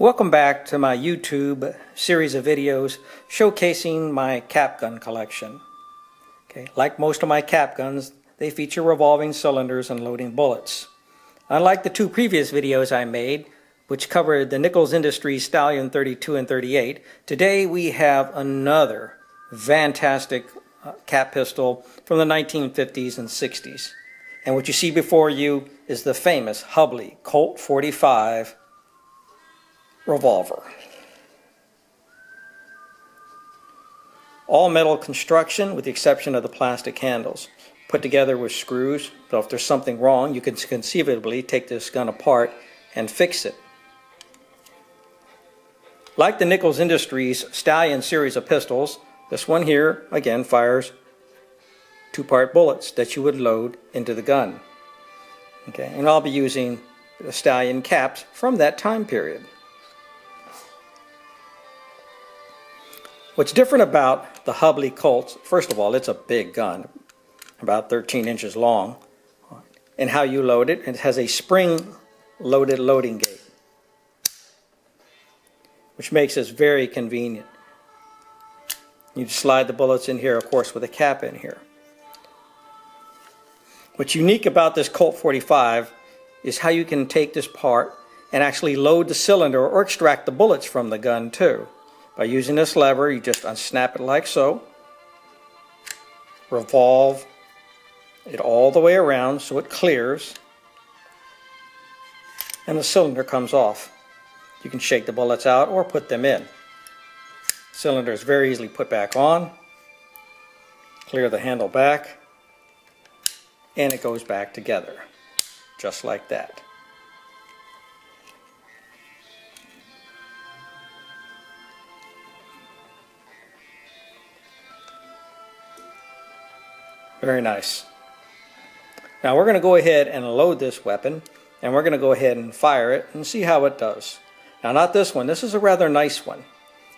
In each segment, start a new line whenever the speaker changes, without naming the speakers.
Welcome back to my YouTube series of videos showcasing my cap gun collection. Okay, like most of my cap guns, they feature revolving cylinders and loading bullets. Unlike the two previous videos I made, which covered the Nichols Industries Stallion 32 and 38, today we have another fantastic cap pistol from the 1950s and 60s. And what you see before you is the famous Hubley Colt 45 revolver. All metal construction with the exception of the plastic handles, put together with screws, so if there's something wrong you can conceivably take this gun apart and fix it. Like the Nichols Industries Stallion series of pistols, this one here again fires two-part bullets that you would load into the gun. Okay, and I'll be using the Stallion caps from that time period. What's different about the Hubley Colt, first of all, it's a big gun, about 13 inches long, and how you load it. It has a spring-loaded loading gate, which makes this very convenient. You slide the bullets in here, of course, with a cap in here. What's unique about this Colt 45 is how you can take this part and actually load the cylinder or extract the bullets from the gun too. By using this lever, you just unsnap it like so, revolve it all the way around so it clears, and the cylinder comes off. You can shake the bullets out or put them in. Cylinder is very easily put back on, clear the handle back, and it goes back together, just like that. Very nice. Now we're going to go ahead and load this weapon, and we're going to go ahead and fire it and see how it does. Now not this one, this is a rather nice one.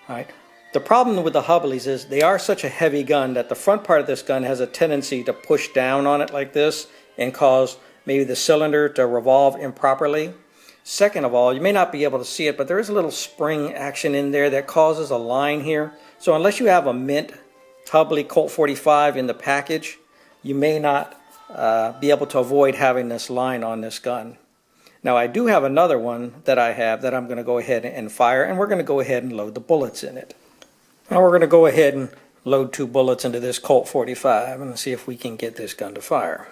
All right. The problem with the Hubleys is they are such a heavy gun that the front part of this gun has a tendency to push down on it like this and cause maybe the cylinder to revolve improperly. Second of all, you may not be able to see it, but there is a little spring action in there that causes a line here. So unless you have a mint Hubley Colt 45 in the package, you may not be able to avoid having this line on this gun. Now I do have another one that I have that I'm going to go ahead and fire, and we're going to go ahead and load the bullets in it. Now we're going to go ahead and load 2 bullets into this Colt 45 and see if we can get this gun to fire.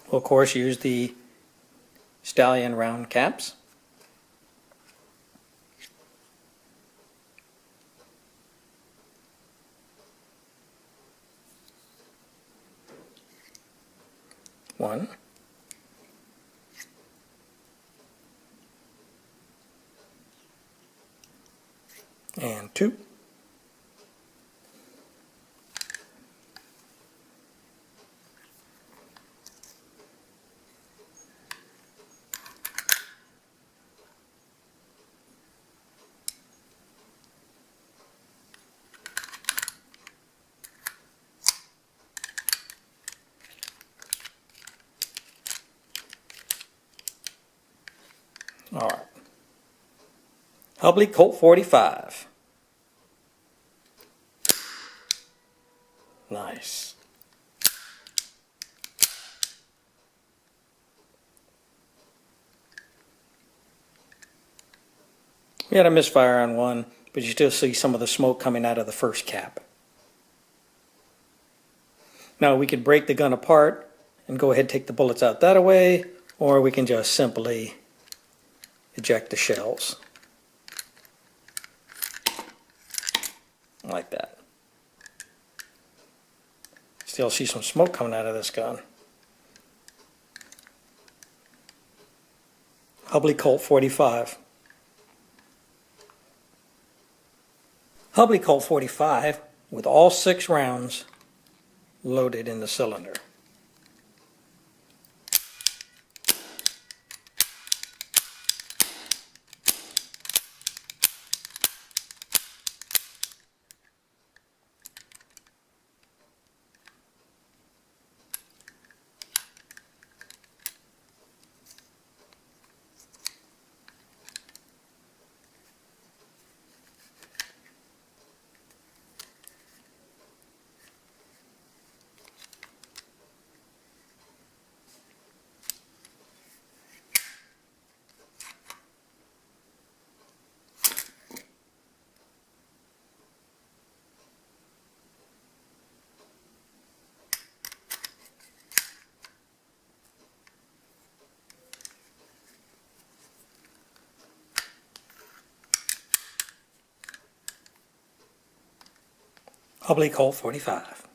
We'll of course use the Stallion round caps. One. And 2. All right. Hubley Colt 45. Nice. We had a misfire on one, but you still see some of the smoke coming out of the first cap. Now we could break the gun apart and go ahead and take the bullets out that way, or we can just simply eject the shells like that. Still see some smoke coming out of this gun. Hubley Colt 45. Hubley Colt 45 with all 6 rounds loaded in the cylinder. Hubley Colt 45.